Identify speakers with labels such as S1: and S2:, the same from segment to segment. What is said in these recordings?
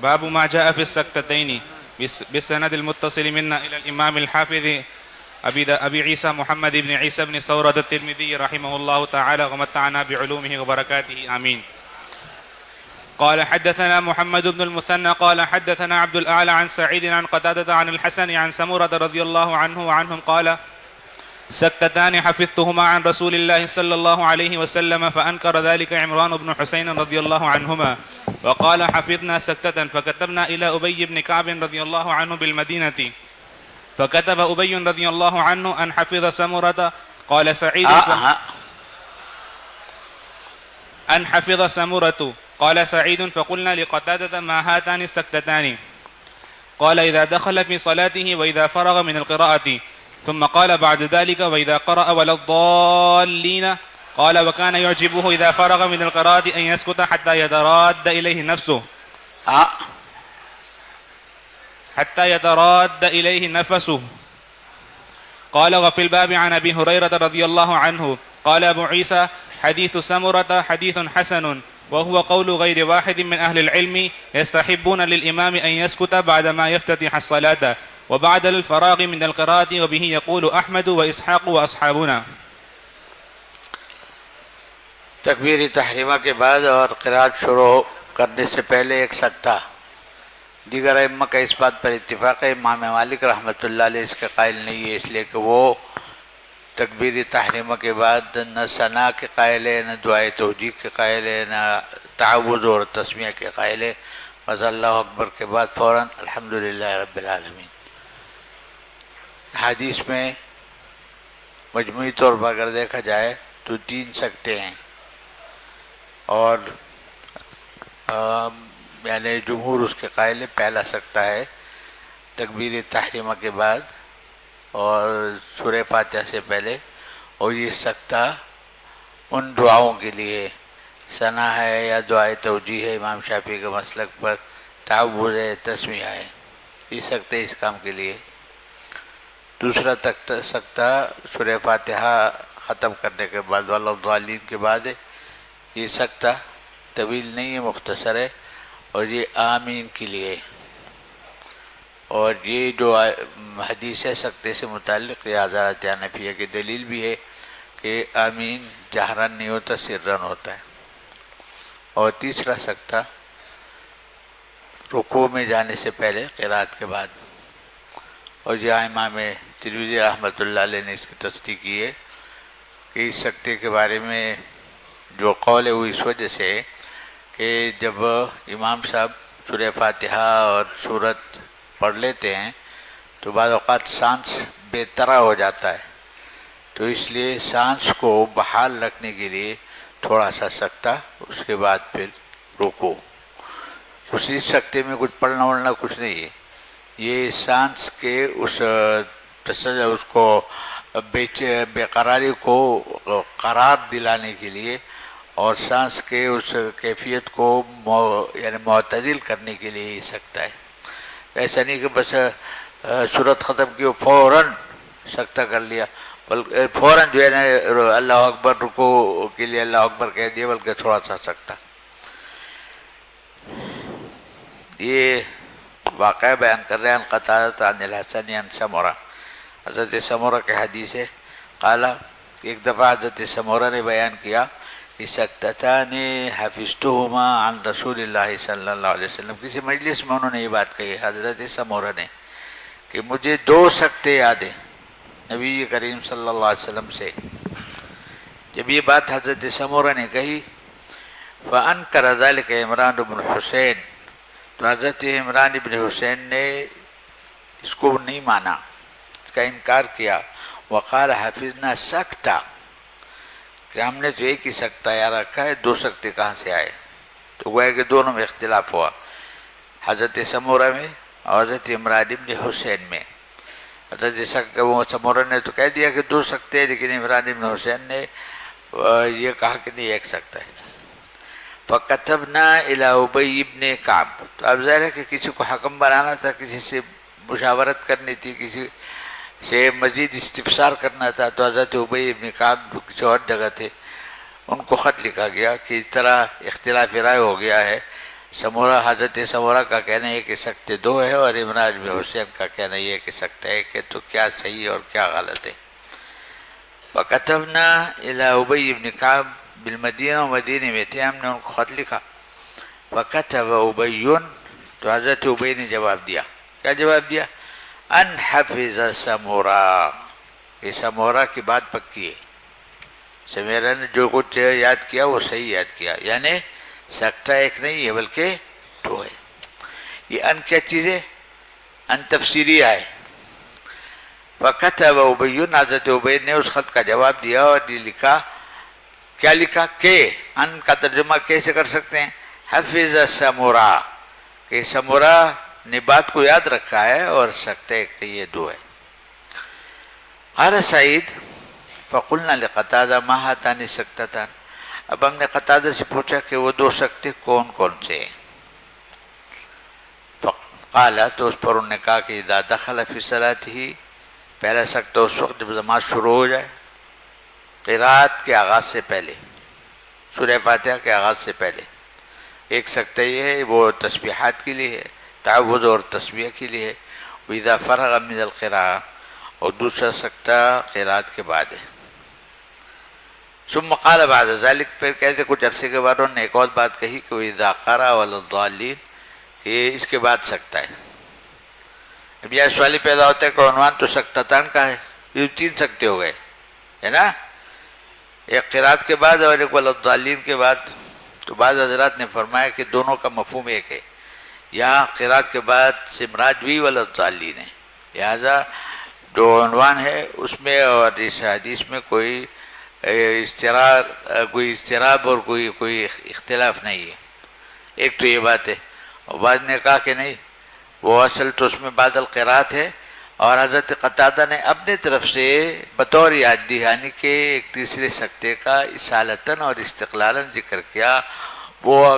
S1: باب ما جاء في السكتتين بالسند المتصل منا إلى الإمام الحافظ أبي عيسى محمد بن عيسى بن ثورة الترمذي رحمه الله تعالى ومتعنا بعلومه وبركاته آمين. قال حدثنا محمد بن المثنى قال حدثنا عبد الأعلى عن سعيد عن قتادة عن الحسن عن سمرة رضي الله عنه وعنهم قال سكتتان حفظتهما عن رسول الله صلى الله عليه وسلم فأنكر ذلك عمران بن حسين رضي الله عنهما وقال حفظنا سكتة فكتبنا إلى أبي بن كعب رضي الله عنه بالمدينة فكتب أبي رضي الله عنه أن حفظ سمرة قال سعيد أن حفظ سمرة قال سعيد فقلنا لقتادة ما هاتان السكتتان قال إذا دخل في صلاته وإذا فرغ من القراءة ثم قال بعد ذلك وإذا قرأ ولا الضالين قال وكان يعجبه إذا فرغ من القراءة أن يسكت حتى يتراد إليه نفسه قال وفي الباب عن أبي هريرة رضي الله عنه قال أبو عيسى حديث سمرة حديث حسن وهو قول غير واحد من أهل العلم يستحبون للإمام أن يسكت بعدما يفتتح الصلاة وبعد الفراغ من القراءة وبه يقول أحمد وإسحاق وأصحابنا.
S2: تکبیر تحریمہ کے بعد اور قرات شروع کرنے سے پہلے ایک سکتہ. دیگر ائمہ کا اس بات پر اتفاق ہے. امام مالک رحمۃ اللہ علیہ اس کے قائل نہیں ہے، اس لیے کہ وہ تکبیر تحریمہ کے بعد نہ ثنا کے قائل ہے، نہ دعائے توجیہ کے قائل ہے، نہ تعوذ اور تسمیہ کے قائل ہے. بس اللہ اکبر کے بعد فوراً الحمدللہ رب العالمین. حدیث میں مجموعی طور پر اگر دیکھا جائے تو 3 سکتے ہیں، اور یعنی جمہور اس کے قائل پہلا سکتہ ہے تکبیر تحریمہ کے بعد اور سورہ فاتحہ سے پہلے، اور یہ سکتہ ان دعاؤں کے لیے ثنا ہے یا دعائے توجیہ ہے، امام شافعی کے مسلک پر تعوذ ہے، تسمیہ ہے، یہ سکتے اس کام کے لیے. دوسرا سکتہ سورہ فاتحہ ختم کرنے کے بعد ولا الضالین کے بعد ہے. یہ سکتہ طویل نہیں ہے، مختصر ہے، اور یہ آمین کے لیے. اور یہ جو حدیث ہے سکتے سے متعلق یہ حضرات حنفیہ کی دلیل بھی ہے کہ آمین جہرن نہیں ہوتا، سرن ہوتا ہے. اور تیسرا سکتہ رکوع میں جانے سے پہلے قرات کے بعد، اور یہ امام ترمذی رحمۃ اللہ علیہ نے اس کی تصدیق کی ہے کہ اس سکتے کے بارے میں جو قول ہے وہ اس وجہ سے کہ جب امام صاحب سورہ فاتحہ اور سورت پڑھ لیتے ہیں تو بعض اوقات سانس بے طرح ہو جاتا ہے، تو اس لیے سانس کو بحال رکھنے کے لیے تھوڑا سا سکتہ، اس کے بعد پھر رکوع. اسی سکتے میں کچھ پڑھنا وڑھنا کچھ نہیں ہے، یہ سانس کے اس کو بے قراری کو قرار دلانے کے لیے اور سانس کے اس کیفیت کو یعنی معتدل کرنے کے لیے ہی سکتا ہے. ایسا نہیں کہ بس سورت ختم کی فوراً سکتہ کر لیا، بلکہ فوراً جو ہے نا اللہ اکبر رکوع کے لیے اللہ اکبر کہہ دیا، بلکہ تھوڑا سا سکتہ. یہ واقعہ بیان کر رہے ہیں قتادہ عن الحسن عن سمرہ. حضرت سمرہ کے حدیث ہے، قال ایک دفعہ حضرت سمرہ نے بیان کیا کہ سکتتان حفظتہما عن رسول اللہ صلی اللہ علیہ وسلم. کسی مجلس میں انہوں نے یہ بات کہی حضرت سمرہ نے کہ مجھے 2 سکتے یاد ہیں نبی کریم صلی اللہ علیہ وسلم سے. جب یہ بات حضرت سمرہ نے کہی فأنکر ذلک عمران بن حسین، تو حضرت عمران ابن حسین نے اس کو نہیں مانا، اس کا انکار کیا. وقال حفظنا سکتہ، کہ ہم نے تو ایک ہی سکتہ یاد رکھا ہے، 2 سکتے کہاں سے آئے؟ تو گویا کہ دونوں میں اختلاف ہوا، حضرت سمرہ میں اور حضرت عمران ابن حسین میں. حضرت سمرہ نے تو کہہ دیا کہ 2 سکتے ہیں، لیکن عمران ابن حسین نے یہ کہا کہ نہیں ایک سکتہ ہے. فَكَتَبْنَا إِلَىٰ أُبَيِّ بْنِ كَعْبٍ. تو اب ظاہر ہے کہ کسی کو حکم بنانا تھا، کسی سے مشاورت کرنی تھی، کسی سے مزید استفسار کرنا تھا، تو حضرت ابی بن کعب جو کسی اور جگہ تھے ان کو خط لکھا گیا کہ اس طرح اختلاف رائے ہو گیا ہے سمورہ حضرت سمورہ کا کہنا ہے کہ سکتے دو ہے، اور عمران بن حسین کا کہنا یہ ہے کہ سکتا ہے کہ تو کیا صحیح اور کیا غلط ہے؟ وَكَتَبْنَا إِلَىٰ أُبَيِّ بْنِ كَعْبٍ بالمدینہ، مدینے میں تھے، ہم نے ان کو خط لکھا. فَكَتَبَ أُبَيٌّ، تو حضرت ابی نے جواب دیا. کیا جواب دیا؟ ان حفظ سمورہ، یہ سمورہ کی بات پکی ہے، سمیرہ نے جو کچھ یاد کیا وہ صحیح یاد کیا، یعنی سکتا ایک نہیں ہے بلکہ دو ہے. یہ ان کیا چیز ہے؟ ان تفسیریہ ہے. فَكَتَبَ أُبَيٌّ، حضرت ابی نے اس خط کا جواب دیا اور یہ لکھا. کیا لکھا؟ کہ ان کا ترجمہ کیسے کر سکتے ہیں؟ حفظ سمورہ، کہ سمورہ نے بات کو یاد رکھا ہے اور سکتا ایک نہیں، یہ دو ہے. قال سعید فقلنا لقتادہ ما هاتان السکتتان، اب ہم نے قتادہ سے پوچھا کہ وہ دو سکتے کون کون سے ہیں؟ قال، تو اس پر انہوں نے کہا کہ اذا دخل فی صلاته، پہلا سکتہ اس وقت جب نماز شروع ہو جائے، قرات کے آغاز سے پہلے، سورہ فاتحہ کے آغاز سے پہلے. ایک سکتہ یہ ہے وہ تسبیحات کے لیے ہے، تعوذ اور تسبیح کے لیے ہے. وَإِذَا فَرَغَ مِنَ الْقِرَاءَ، اور دوسرا سکتہ قرات کے بعد ہے. ثم قال بعد ذلك، پھر کہتے کچھ عرصے کے بعد انہوں نے ایک اور بات کہی کہ وَإِذَا قَرَأَ وَلَا الضَّالِّينَ، کہ اس کے بعد سکتہ ہے. اب یہ سوال ہی پیدا ہوتا ہے کہ عنوان تو سکتتان کا ہے، یہ تین سکتے ہو گئے ہے نا، ایک قرات کے بعد اور ایک وَلَا الضَّالِّينَ کے بعد. تو بعض حضرات نے فرمایا کہ دونوں کا مفہوم ایک ہے، یہاں قرات کے بعد سے مراد بھی وَلَا الضَّالِّينَ ہے، لہذا جو عنوان ہے اس میں اور اس حدیث میں کوئی اضطراب اور کوئی اختلاف نہیں ہے. ایک تو یہ بات ہے. اور بعض نے کہا کہ نہیں، وہ اصل تو اس میں بعد القرات ہے، اور حضرت قتادہ نے اپنے طرف سے بطور یاد دہانی کے ایک تیسرے سکتے کا اصالتاً اور استقلالاً ذکر کیا، وہ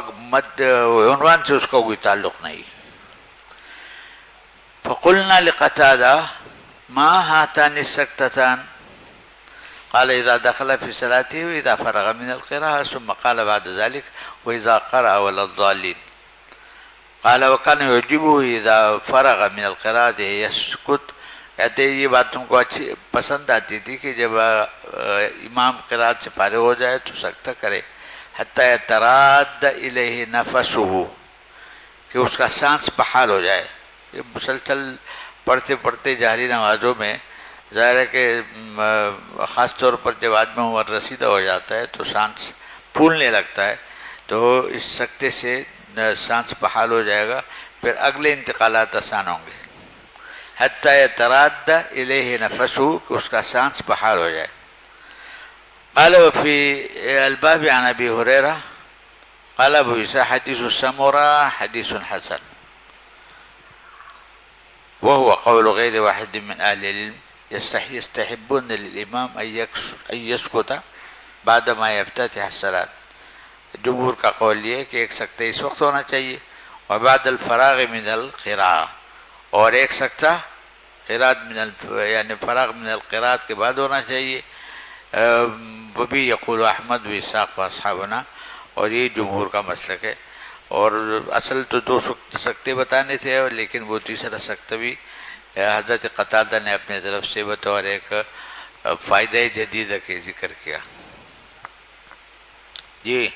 S2: عنوان سے اس کا کوئی تعلق نہیں. فقلنا لقتادہ ما هاتان السکتتان، قال اذا دخل في صلاته واذا فرغ من القراءة، ثم قال بعد ذلك واذا قرأ ولا الضالين. قال وكان يعجبه اذا فرغ من القراءة يسكت، کہتے یہ بات تم کو اچھی پسند آتی تھی کہ جب امام قرات سے فارغ ہو جائے تو سکتہ کرے. حتی یتراد الیہ نفسہ، کہ اس کا سانس بحال ہو جائے. یہ مسلسل پڑھتے پڑھتے جہری نمازوں میں ظاہر ہے کہ خاص طور پر جب آدمی عمر رسیدہ ہو جاتا ہے تو سانس پھولنے لگتا ہے، تو اس سکتے سے سانس بحال ہو جائے گا، پھر اگلے انتقالات آسان ہوں گے. حتی یتراد الیہ نفسہ، کہ اس کا سانس بحال ہو جائے. قال وفی الباب عن ابی ہریرہ قال ابو عیسیٰ حدیث سمورہ حدیث حسن، وهو قول غير واحد من أهل العلم يستحبون للإمام أن يسكت بعد ما يفتتح الصلاة. جمہور کا قول یہ ہے کہ ایک سکتہ اس وقت ہونا چاہیے، وبعد الفراغ من القراءة، اور ایک سکتہ قرات یعنی فراغ من القراءة کے بعد ہونا چاہیے. وبی یقول احمد و اسحاق و اصحابنا، اور یہ جمہور کا مسلک ہے. اور اصل تو دو سکتے بتانے تھے، لیکن وہ تیسرا سکتہ بھی حضرت قتادہ نے اپنے طرف سے بطور ایک فائدہ جدیدہ کے ذکر کیا. جی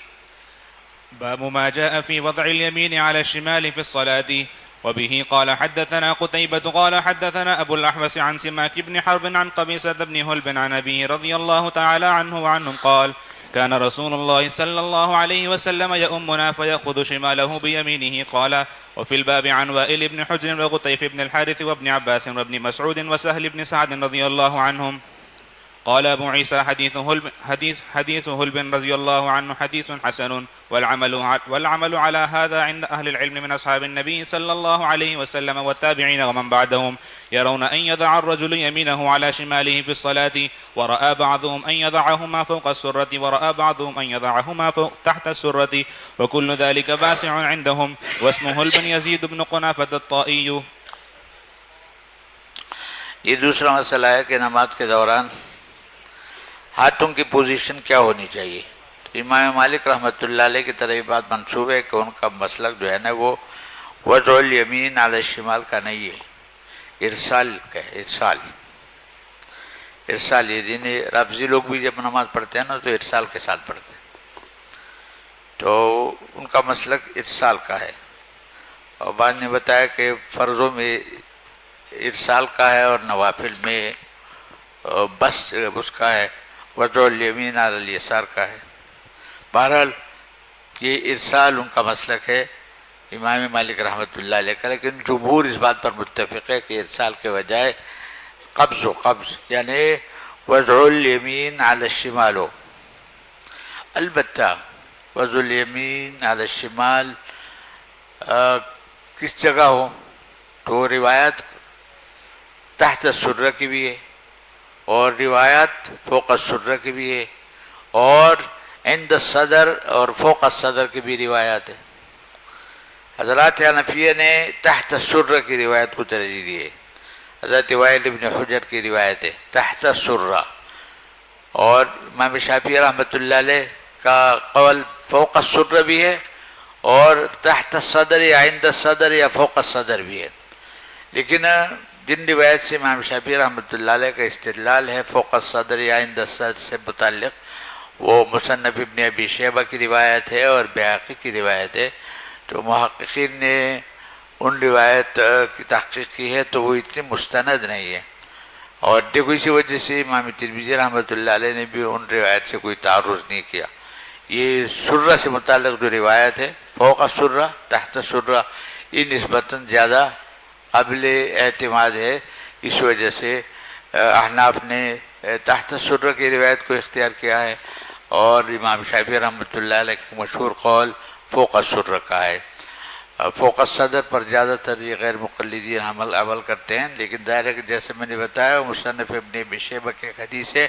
S1: باب ما جاء في وضع اليمين على الشمال في الصلاة. وبه قال حدثنا قتيبة قال حدثنا أبو الأحوص عن سماك بن حرب عن قبيصة بن هلب عن أبيه رضي الله تعالى عنه وعنهم قال كان رسول الله صلى الله عليه وسلم يؤمنا فيأخذ شماله بيمينه. قال وفي الباب عن وائل بن حجر وغطيف بن الحارث وابن عباس وابن مسعود وسهل بن سعد رضي الله عنهم. قال أبو عيسى حديث هلب رضي الله عنه حديث حسن، والعمل على هذا عند أهل العلم من أصحاب النبي صلى الله عليه وسلم والتابعين ومن بعدهم، يرون أن يضع الرجل يمينه على شماله في الصلاة، ورأى بعضهم أن يضعهما فوق السرة، ورأى بعضهم أن يضعهما تحت السرة، وكل ذلك واسع عندهم. واسمه هلب يزيد بن قنافة الطائي.
S2: یہ دوسرا مسئلہ ہے کہ نماز کے دوران ہاتھوں کی پوزیشن کیا ہونی چاہیے. امام مالک رحمۃ اللہ علیہ کی طرح یہ بات منسوب ہے کہ ان کا مسلک جو ہے نا وہ وضع الیمین علی الشمال کا نہیں ہے، ارسال کا ہے، ارسال یعنی رفضی لوگ بھی جب نماز پڑھتے ہیں نا تو ارسال کے ساتھ پڑھتے ہیں، تو ان کا مسلک ارسال کا ہے۔ اور بعد نے بتایا کہ فرضوں میں ارسال کا ہے اور نوافل میں بس اس کا ہے، وضع الیمین علی الیسار کا ہے۔ بہرحال یہ ارسال ان کا مسلک ہے امام مالک رحمۃ اللہ علیہ کا، لیکن جمہور اس بات پر متفق ہے کہ ارسال کے بجائے قبض یعنی وضع الیمین علی الشمال ہو۔ البتہ وضع الیمین علی الشمال کس جگہ ہو تو روایت تحت السرہ کی بھی ہے اور روایت فوق السرہ کی بھی ہے اور عند الصدر اور فوق الصدر کی بھی روایت ہے۔ حضرات حنفیہ نے تحت السرہ کی روایت کو ترجیح دی ہے، حضرت وائل ابن حجر کی روایت ہے تحت السرہ، اور امام شافعی رحمۃ اللہ علیہ کا قول فوق السرہ بھی ہے اور تحت الصدر یا عند الصدر یا فوق الصدر بھی ہے، لیکن جن روایت سے امام شافعی رحمۃ اللہ علیہ کا استدلال ہے فوق الصدر یا عند الصدر سے متعلق، وہ مصنف ابن ابی شیبہ کی روایت ہے اور بیہقی کی روایت ہے، تو محققین نے ان روایت کی تحقیق کی ہے تو وہ اتنی مستند نہیں ہے، اور دیکھو اسی وجہ سے امام ترمذی رحمۃ اللہ علیہ نے بھی ان روایت سے کوئی تعرض نہیں کیا۔ یہ سرہ سے متعلق جو روایت ہے فوق السرہ تحت السرہ، یہ نسبتاً زیادہ قابل اعتماد ہے، اس وجہ سے احناف نے تحت السرہ کی روایت کو اختیار کیا ہے، اور امام شافعی رحمۃ اللہ علیہ کا مشہور قول فوق السرہ کا ہے۔ فوق الصدر پر زیادہ تر یہ غیر مقلدین عمل کرتے ہیں، لیکن ظاہر ہے کہ جیسے میں نے بتایا وہ مصنف ابن ابی شیبہ کے ایک حدیث ہے،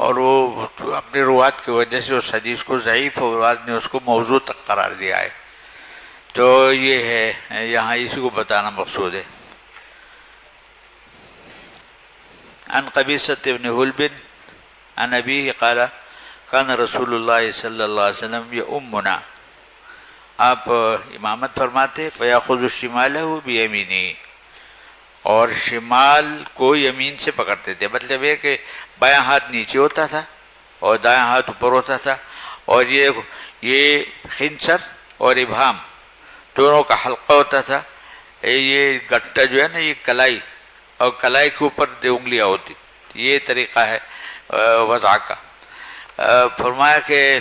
S2: اور وہ اپنی روایت کی وجہ سے اس حدیث کو ضعیف اور بعد نے اس کو موضوع تک قرار دیا ہے، تو یہ ہے یہاں اسی کو بتانا مقصود ہے۔ عن قبیصۃ بن حلب عن ابیہ قال کان رسول اللہ صلی اللہ علیہ وسلم یؤمنا، آپ امامت فرماتے فیاخذ شمالہ بیمینہ، اور شمال کو یمین سے پکڑتے تھے، مطلب یہ کہ بایاں ہاتھ نیچے ہوتا تھا اور دایاں ہاتھ اوپر ہوتا تھا، اور یہ خنصر اور ابہام دونوں کا حلقہ ہوتا تھا، یہ گٹا جو ہے نا یہ کلائی، اور کلائی کے اوپر دو انگلیاں ہوتی، یہ طریقہ ہے وضع کا۔ فرمایا کہ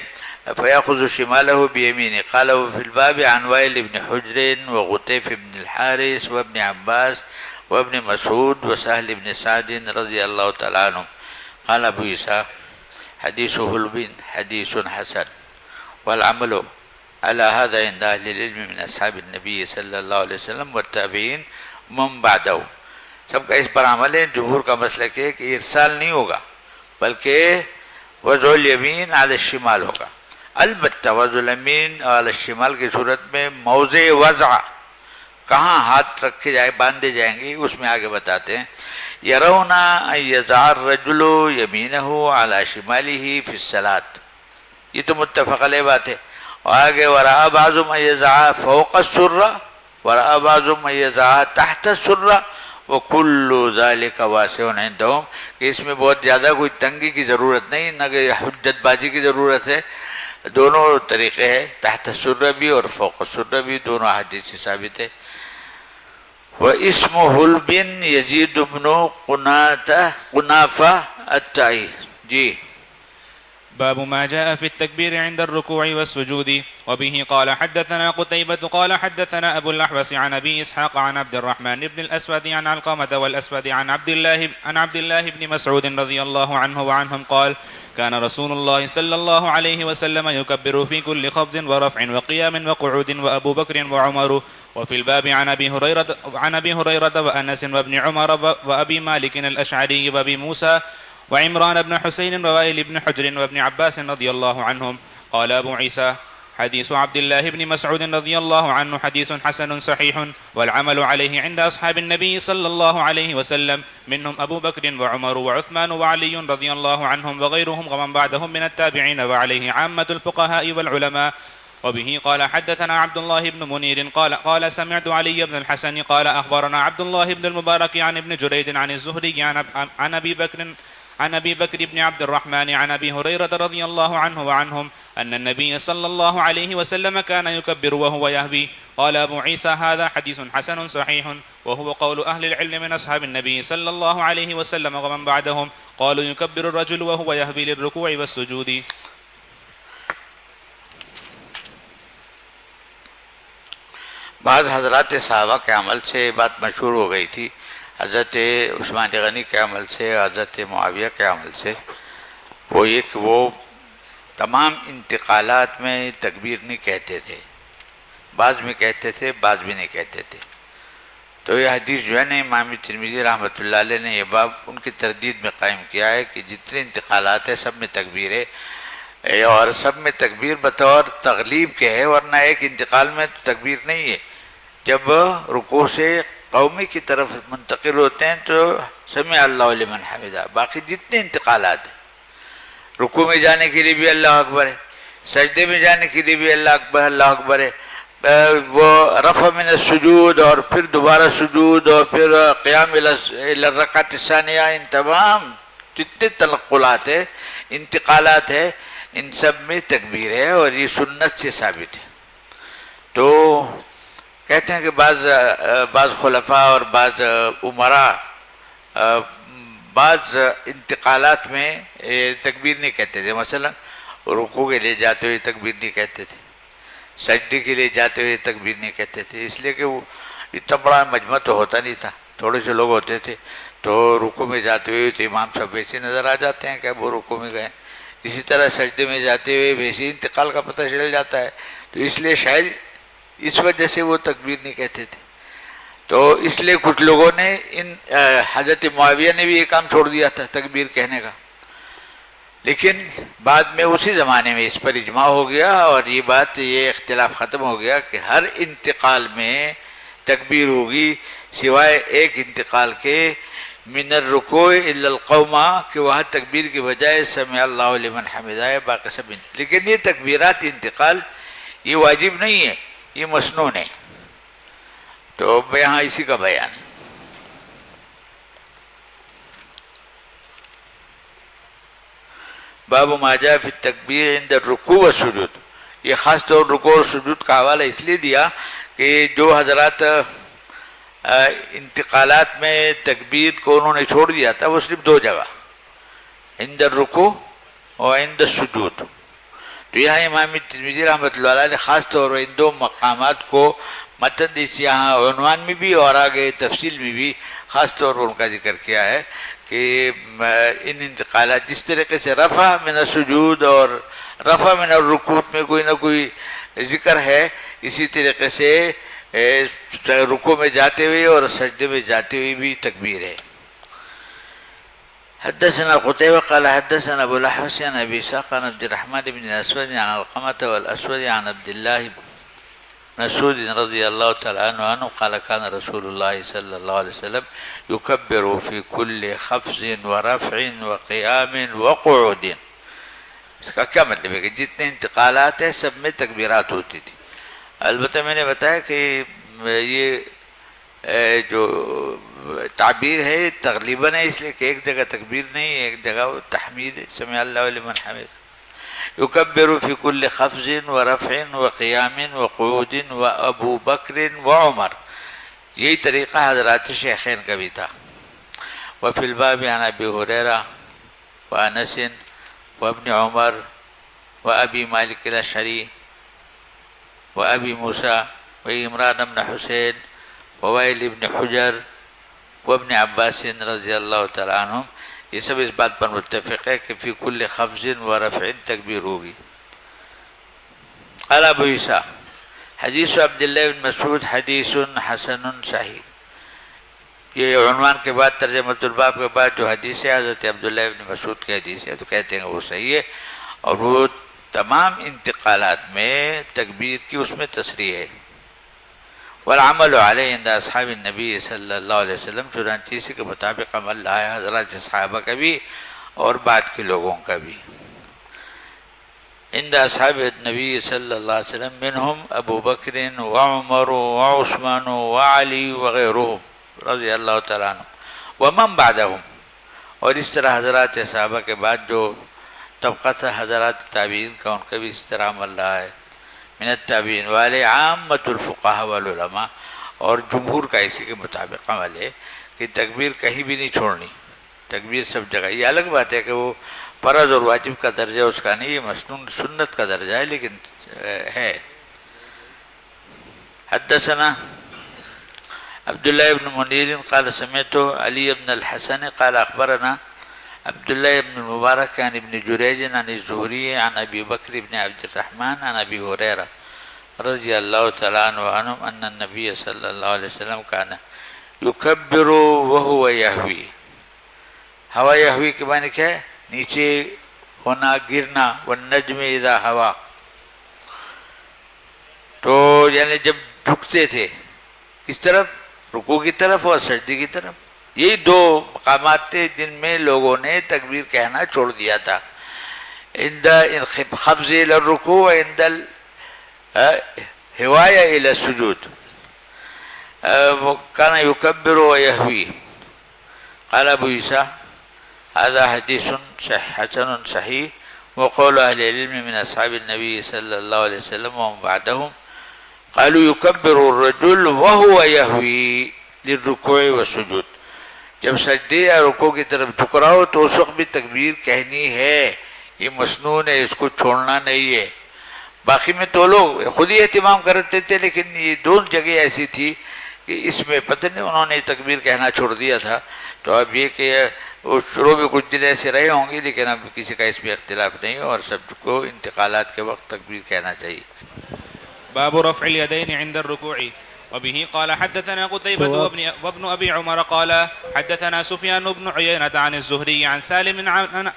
S2: فیاخذ شمالہ بیمینہ، قال وفی الباب عن وائل بن حجر وغطیف بن الحارث وابن عباس وابن مسعود وسهل بن سعد رضی اللہ تعالی عنہ، قال ابو عیسیٰ حدیث حلب حدیث حسن والعمل على هذا عند اہل العلم من اصحاب النبی صلی اللہ علیہ وسلم والتابعین من بعدہ، سب کا اس پر عمل ہے۔ جمہور کا مسلک ہے کہ ارسال نہیں ہوگا بلکہ وضع الیمین علی الشمال ہوگا۔ البتہ وضع الیمین علی الشمال کی صورت میں موضع وضع کہاں ہاتھ رکھے جائے باندھے جائیں گے اس میں آگے بتاتے ہیں۔ یرون ان یضع الرجل یمینہ علی شمالہ فی الصلاۃ، یہ تو متفق علیہ بات ہے، اور آگے ورأى بعضهم ان یضع فوق السرہ ورأى بعضهم ان یضع تحت السرہ وکل ذلک واسع عندهم، کہ اس میں بہت زیادہ کوئی تنگی کی ضرورت نہیں، نہ کہ حجت بازی کی ضرورت ہے، دونوں طریقے ہیں، تحت السرہ بھی اور فوق السرہ بھی، دونوں حدیث سے ثابت ہے۔ واسم حلب یزید بن قنافہ الطائی، جی
S1: باب ما جاء في التكبير عند الركوع والسجود. وبه قال حدثنا قتيبة قال حدثنا أبو الأحوص عن أبي إسحاق عن عبد الرحمن بن الأسود عن علقمة والأسود عن عبد الله بن مسعود رضي الله عنه وعنهم قال كان رسول الله صلى الله عليه وسلم يكبر في كل خفض ورفع وقيام وقعود وأبو بكر وعمر. وفي الباب عن أبي هريرة وأنس وابن عمر وأبي مالك الأشعري وأبي موسى وعمران بن حسين ووائل بن حجر وابن عباس رضي الله عنهم. قال أبو عيسى حديث عبد الله بن مسعود رضي الله عنه حديث حسن صحيح والعمل عليه عند أصحاب النبي صلى الله عليه وسلم منهم أبو بكر وعمر وعثمان وعلي رضي الله عنهم وغيرهم ومن بعدهم من التابعين وعليه عامة الفقهاء والعلماء. وبه قال حدثنا عبد الله بن منير قال سمعت علي بن الحسن قال أخبرنا عبد الله بن المبارك عن ابن جريج عن الزهري عن أبي بكر بن عبد الرحمن عن أبي هريرة رضي الله عنه وعنهم أن النبي صلى الله عليه وسلم كان يكبر وهو يهوي. قال أبو عيسى هذا حديث حسن صحيح وهو قول أهل العلم من أصحاب النبي صلى الله عليه وسلم ومن بعدهم قالوا يكبر الرجل وهو يهوي للركوع والسجود.
S2: بعض حضرات صحابہ کے عمل سے یہ بات مشہور ہو گئی تھی، حضرت عثمان غنی کے عمل سے، حضرت معاویہ کے عمل سے، وہ یہ کہ وہ تمام انتقالات میں تکبیر نہیں کہتے تھے، بعض میں کہتے تھے بعض بھی نہیں کہتے تھے. تو یہ حدیث جو ہے نا امام ترمذی رحمۃ اللہ علیہ نے یہ باب ان کی تردید میں قائم کیا ہے کہ جتنے انتقالات ہیں سب میں تکبیر ہے، اور سب میں تکبیر بطور تغلیب کے ہے، ورنہ ایک انتقال میں تکبیر نہیں ہے. جب رکوع سے قومی کی طرف منتقل ہوتے ہیں تو سمع اللہ لمن حمدہ. باقی جتنے انتقالات ہیں، رکوع میں جانے کے لیے بھی اللہ اکبر ہے، سجدے میں جانے کے لیے بھی اللہ اکبر اللہ اکبر ہے، وہ رفع من السجود اور پھر دوبارہ سجود اور پھر قیام الی الرکعۃ الثانیہ، ان تمام جتنے تنقلات ہیں، انتقالات ہیں، ان سب میں تکبیر ہے اور یہ سنت سے ثابت ہے. تو کہتے ہیں کہ بعض خلفاء اور بعض امراء بعض انتقالات میں تکبیر نہیں کہتے تھے. مثلا رکوع کے لیے جاتے ہوئے تکبیر نہیں کہتے تھے، سجدے کے لیے جاتے ہوئے تکبیر نہیں کہتے تھے، اس لیے کہ وہ اتنا بڑا مجمع تو ہوتا نہیں تھا، تھوڑے سے لوگ ہوتے تھے. تو رکوع میں جاتے ہوئے تو امام صاحب ویسے نظر آ جاتے ہیں کہ وہ رکوع میں گئے، اسی طرح سجدے میں جاتے ہوئے ویسے انتقال کا پتہ چل جاتا ہے. تو اس لیے شاید اس وجہ سے وہ تکبیر نہیں کہتے تھے. تو اس لیے کچھ لوگوں نے حضرت معاویہ نے بھی یہ کام چھوڑ دیا تھا تکبیر کہنے کا، لیکن بعد میں اسی زمانے میں اس پر اجماع ہو گیا اور یہ اختلاف ختم ہو گیا کہ ہر انتقال میں تکبیر ہوگی سوائے ایک انتقال کے، من الرکوع الا القوما، کہ وہاں تکبیر کی بجائے سمع اللہ لمن حمدہ ہے، باقی سب. لیکن یہ تکبیرات انتقال یہ واجب نہیں ہے، یہ مسنون ہے. تو یہاں اسی کا بیان ہے. باب ما جاء فی التکبیر عند الرکوع والسجود. یہ خاص طور رکوع اور سجود کا حوالہ اس لیے دیا کہ جو حضرات انتقالات میں تکبیر کو انہوں نے چھوڑ دیا تھا وہ صرف دو جگہ، عند الرکوع اور عند السجود. تو یہاں امام ترمذی رحمۃ اللہ علیہ نے خاص طور پر ان دو مقامات کو متن اس یہاں عنوان میں بھی اور آگے تفصیل میں بھی خاص طور پر ان کا ذکر کیا ہے کہ ان انتقالات جس طریقے سے رفع من السجود اور رفع من الرکوع میں کوئی نہ کوئی ذکر ہے، اسی طریقے سے رکوع میں جاتے ہوئے اور سجدے میں جاتے ہوئے بھی تکبیر ہے. حدثنا قتيبة قال حدثنا ابو الاحوص عن ابي اسحاق عن عبد الرحمن بن الاسود عن علقمة والاسود عن عبد الله بن مسعود رضي الله تعالى عنه قال كان رسول الله صلى الله عليه وسلم يكبر في كل خفض ورفع وقيام وقعود. اس کا کیا مطلب ہے کہ جتنے انتقالات ہیں سب میں تکبیرات ہوتی تھی. البتہ میں نے بتایا کہ یہ جو تعبیر ہے تغلیباً ہے، اس لیے کہ ایک جگہ تکبیر نہیں ہے، ایک جگہ تحمید ہے، سمع اللہ لمن حمد. یکبر فی کل خفض ورفع وقیام وقعود وابو بکر وعمر. یہی طریقہ حضرات شیخین کا بھی تھا. وفی الباب عن ابی ہریرہ وانس وابن عمر وابی مالک الاشعری وابی موسیٰ وعمران بن حسین ووائل بن حجر وابن عباس رضی اللہ تعالیٰ عنہم. یہ سب اس بات پر متفق ہے کہ فی کل خفض و رفع تکبیر ہوگی. قال ابو عیسیٰ حدیث عبداللہ بن مسعود حدیث حسن صحیح. یہ عنوان کے بعد ترجمۃ الباب کے بعد جو حدیث ہے حضرت عبداللہ بن مسعود کی حدیث ہے تو کہتے ہیں وہ صحیح ہے، اور وہ تمام انتقالات میں تکبیر کی اس میں تصریح ہے. والعمل علیہ عند اصحاب النبی صلی اللہ علیہ وسلم، چنانچہ اسی کے مطابق عمل لایا حضرات صحابہ کا بھی اور بعد کے لوگوں کا بھی. عند اصحاب النبی صلی اللہ علیہ وسلم منہم ابو بکر وعمر وعثمان وعلی وغیرہم رضی اللہ تعالیٰ عنہ ومن بعدہم، اور اس طرح حضرات صحابہ کے بعد جو طبقہ تھا حضرات تابعین کا، ان کا بھی اس طرح عمل رہا ہے. من التابعین والے عامت الفقہاء والعلماء، اور جمہور کا اسی کے مطابق عمل ہے کہ تکبیر کہیں بھی نہیں چھوڑنی، تکبیر سب جگہ. یہ الگ بات ہے کہ وہ فرض اور واجب کا درجہ اس کا نہیں، یہ مسنون سنت کا درجہ ہے، لیکن ہے. حدثنا عبداللہ بن منیر قال سمعت علی بن الحسن قال اخبرنا عبداللہ بن المبارک عن ابن جریج عن الزہری عن ابی بکر بن عبد الرحمن عن ابی ہریرہ رضی اللہ تعالیٰ عنہم ان النبی صلی اللہ علیہ وسلم کان یکبر وہو یہوی. ہوا یہوی کے معنی کیا ہے؟ نیچے ہونا، گرنا. والنجم اذا ہوا، تو یعنی جب جھکتے تھے کس طرف؟ رکوع کی طرف اور سجدے کی طرف. یہی دو مقامات تھے جن میں لوگوں نے تکبیر کہنا چھوڑ دیا تھا. عند خفض الى الرکوع وعند الهوایہ الى السجود کان یکبر ویہوی. قال ابو عیسیٰ هذا حدیث حسن صحیح وقول اہل العلم من اصحاب النبی صلی اللہ علیہ وسلم ومن بعدهم قالوا يكبر الرجل وهو يهوي للركوع والسجود. جب سجدے یا رکوع کی طرف جھک رہا ہو تو اس وقت بھی تکبیر کہنی ہے، یہ مسنون ہے، اس کو چھوڑنا نہیں ہے. باقی میں تو لوگ خود ہی اہتمام کرتے تھے، لیکن یہ دو جگہ ایسی تھی کہ اس میں پتہ نہیں انہوں نے تکبیر کہنا چھوڑ دیا تھا. تو اب یہ کہ شروع میں کچھ دن ایسے رہے ہوں گے، لیکن اب کسی کا اس میں اختلاف نہیں، اور سب کو انتقالات کے وقت تکبیر کہنا چاہیے.
S1: باب رفع اليدين عند الركوع. وبه قال حدثنا قتيبة وابن أبي عمر قال حدثنا سفيان بن عيينة عن الزهري عن سالم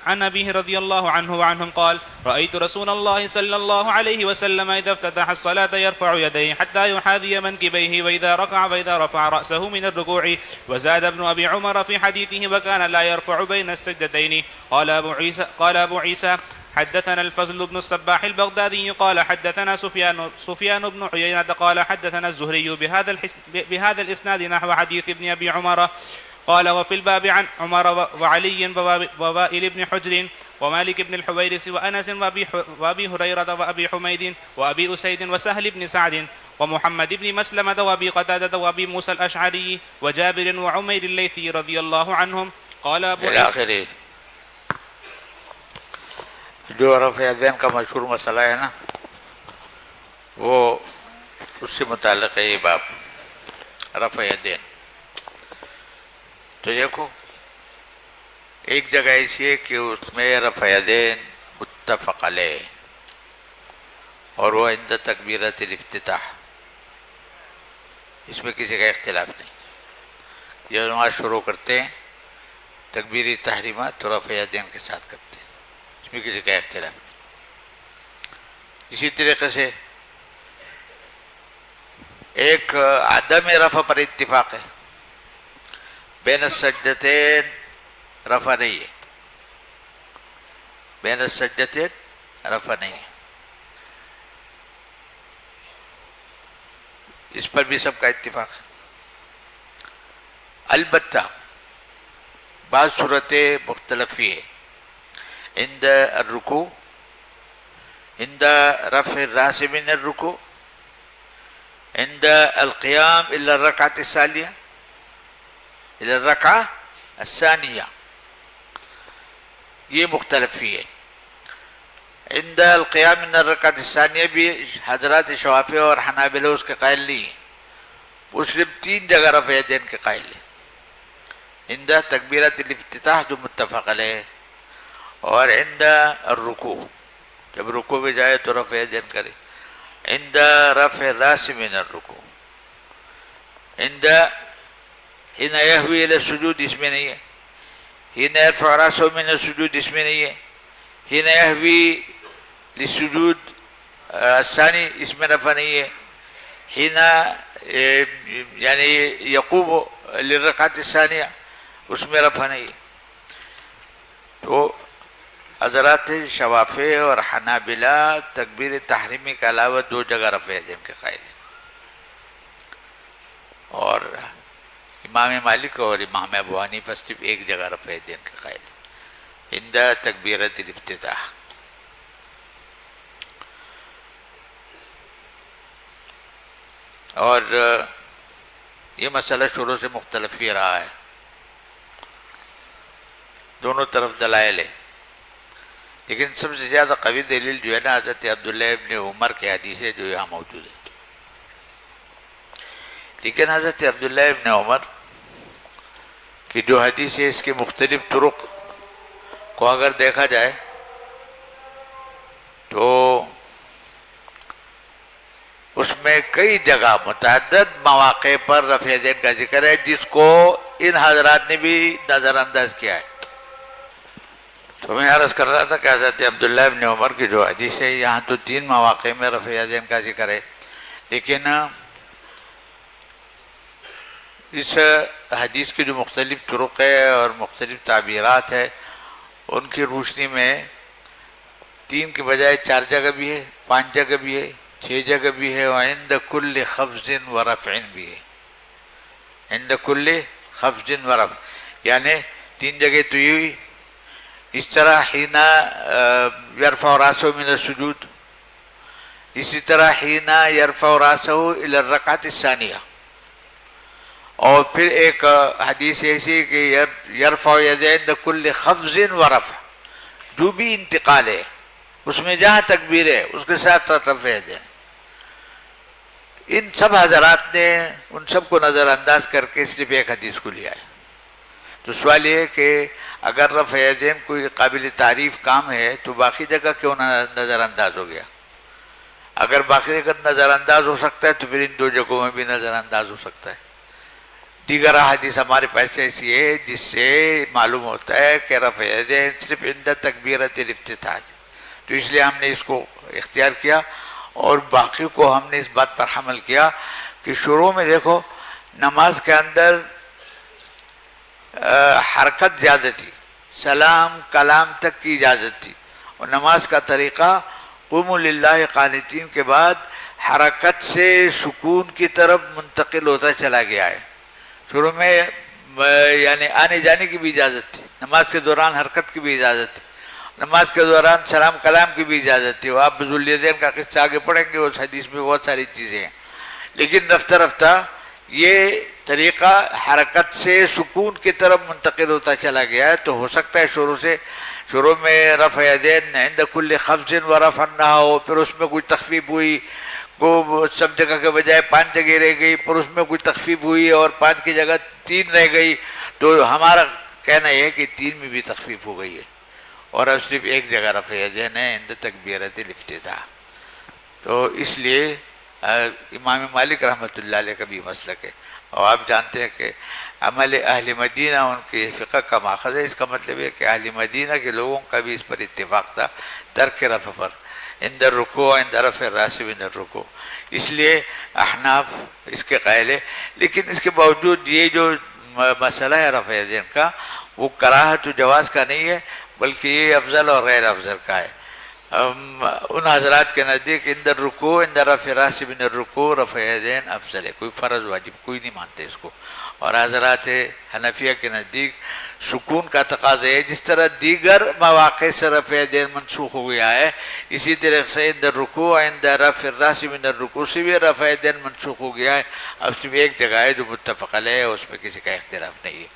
S1: عن أبيه رضي الله عنه وعنهم قال رأيت رسول الله صلى الله عليه وسلم إذا افتتح الصلاة يرفع يديه حتى يحاذي منكبيه وإذا ركع فإذا رفع رأسه من الركوع. وزاد ابن أبي عمر في حديثه وكان لا يرفع بين السجدتين. قال أبو عيسى حدثنا الفضل بن الصباح البغدادي قال حدثنا سفيان بن عيينة قال حدثنا الزهري بهذا الإسناد نحو حديث ابن أبي عمر. قال وفي الباب عن عمر وعلي ووائل بن حجر ومالك بن الحويرث وأنس وأبي هريرة وأبي حميد وأبي أسيد وسهل بن سعد ومحمد بن مسلمة وأبي قتادة وأبي موسى الأشعري وجابر وعمير الليثي رضي الله عنهم. قال أبو
S2: عيسى جو رفع یدین کا مشہور مسئلہ ہے نا، وہ اس سے متعلق ہے یہ باب رفع یدین. تو دیکھو ایک جگہ ایسی ہے کہ اس میں رفع یدین متفق علیہ، اور وہ عند تکبیرۃ الافتتاح، اس میں کسی کا اختلاف نہیں. یہ نماز شروع کرتے ہیں تکبیری تحریمات تو رفع یدین کے ساتھ کرتے ہیں، اس میں کسی کا اختلاف نہیں. اسی طریقے سے ایک عدم رفع پر اتفاق ہے، بین السجدتین رفع نہیں ہے، بین السجدتین رفع نہیں ہے. اس پر بھی سب کا اتفاق ہے. البتہ بعض صورتیں مختلف ہی ہے. عند الرکوع، عند رفع الراس من الرکوع، عند القیام الى الرکعة الثانیہ، الى الرکعة الثانیہ، یہ مختلف ہی ہے. عند القیام من الرکعة الثانیہ بھی حضرات شوافی اور حنابلہ اس کے قائل نہیں ہیں. مسلم 3 جگہ رفع یدین کے قائل ہیں. عند تکبیرۃ الافتتاح جو متفق علیہ ہے، اور عند الرکوع جب رکوع میں جائے تو رفع یدین کرے. عند رفع الراس من الرکوع، عند حين يهوي الى السجود اس میں نہیں ہے، حين يرفع راسه من السجود اس میں نہیں ہے، حين يهوي للسجود الثانی اس میں رفع نہیں ہے. حين یعنی یقوم للرکعت الثانیہ اس میں رفع نہیں ہے. تو حضرات شوافع اور حنابلہ تکبیر تحریمی کے علاوہ 2 جگہ رفع یدین کے قائل ہیں، اور امام مالک اور امام ابو حنیفہ صرف 1 جگہ رفع یدین کے قائل ہیں عند تکبیرۃ الافتتاح. اور یہ مسئلہ شروع سے مختلف ہی رہا ہے، دونوں طرف دلائل ہے، لیکن سب سے زیادہ قوی دلیل جو ہے نا حضرت عبداللہ ابن عمر کے حدیث ہے جو یہاں موجود ہے. لیکن حضرت عبداللہ ابن عمر کی جو حدیث ہے اس کے مختلف طرق کو اگر دیکھا جائے تو اس میں کئی جگہ متعدد مواقع پر رفع یدین کا ذکر ہے جس کو ان حضرات نے بھی نظر انداز کیا ہے. تو میں عرض کر رہا تھا کہ حضرت عبداللہ ابن عمر کی جو حدیث ہے یہاں تو 3 مواقع میں رفع یدین کا ذکر ہے، لیکن اس حدیث کی جو مختلف طرق ہے اور مختلف تعبیرات ہے ان کی روشنی میں 3 کے بجائے 4 جگہ بھی ہے، 5 جگہ بھی ہے، 6 جگہ بھی ہے، اور عند کل خفض و رفع بھی ہے. عند کل خفض و رفع یعنی 3 جگہ تو یہ ہوئی. اس طرح حين يرفع راسه من السجود، اسی طرح حين يرفع راسه الى الركعة الثانية، اور پھر ایک حدیث ایسی کہ یرفع یدین عند کل خفض و رفع، جو بھی انتقال ہے اس میں جہاں تکبیر ہے اس کے ساتھ رفع یدین. ان سب حضرات نے ان سب کو نظر انداز کر کے صرف ایک حدیث کو لیا ہے. تو سوال یہ ہے کہ اگر رفع یدین کوئی قابل تعریف کام ہے تو باقی جگہ کیوں نظر انداز ہو گیا؟ اگر باقی جگہ نظر انداز ہو سکتا ہے تو پھر ان 2 جگہوں میں بھی نظر انداز ہو سکتا ہے. دیگر احادیث ہمارے پاس ایسی ہے جس سے معلوم ہوتا ہے کہ رفع یدین صرف عند تکبیرۃ الافتتاح، تو اس لیے ہم نے اس کو اختیار کیا، اور باقی کو ہم نے اس بات پر حمل کیا کہ شروع میں دیکھو نماز کے اندر حرکت زیادہ تھی، سلام کلام تک کی اجازت تھی، اور نماز کا طریقہ قوموا للہ قانتین کے بعد حرکت سے سکون کی طرف منتقل ہوتا چلا گیا ہے. شروع میں یعنی آنے جانے کی بھی اجازت تھی، نماز کے دوران حرکت کی بھی اجازت تھی، نماز کے دوران سلام کلام کی بھی اجازت تھی. وہ آپ ذوالیدین کا قصہ آگے پڑھیں گے، اس حدیث میں بہت ساری چیزیں ہیں. لیکن رفتہ رفتہ یہ طریقہ حرکت سے سکون کی طرف منتقل ہوتا چلا گیا ہے. تو ہو سکتا ہے شروع میں رفع یدین عند کل خفض و رفع نہ ہو، پھر اس میں کوئی تخفیف ہوئی، سب جگہ کے بجائے 5 جگہ رہ گئی، پھر اس میں کوئی تخفیف ہوئی اور 5 کی جگہ 3 رہ گئی. تو ہمارا کہنا یہ ہے کہ 3 میں بھی تخفیف ہو گئی ہے، اور اب صرف 1 جگہ رفع یدین ہے عند تکبیرۃ الافتتاح. تو اس لیے امام مالک رحمۃ اللہ علیہ کا بھی مسلک ہے، اور آپ جانتے ہیں کہ عمل اہل مدینہ ان کے فقہ کا ماخذ ہے. اس کا مطلب ہے کہ اہل مدینہ کے لوگوں کا بھی اس پر اتفاق تھا ترک رفع پر، عند الرکوع عند رفع الراس من الرکوع. اس لیے احناف اس کے قائل ہے. لیکن اس کے باوجود یہ جو مسئلہ ہے رفع یدین کا، وہ کراہت و جواز کا نہیں ہے، بلکہ یہ افضل اور غیر افضل کا ہے. ان حضرات کے نزدیک عند الرکوع عند رفع الراس من الرکوع رفع یدین افضل ہے، کوئی فرض واجب کوئی نہیں مانتے اس کو. اور حضرات حنفیہ کے نزدیک سکون کا تقاضا ہے. جس طرح دیگر مواقع سے رفع یدین منسوخ ہو گیا ہے، اسی طرح سے عند الرکوع عند رفع الراس من الرکوع سے بھی رفع یدین منسوخ ہو گیا ہے. اب صرف 1 جگہ ہے جو متفق علیہ ہے، اس میں کسی کا اختلاف نہیں ہے.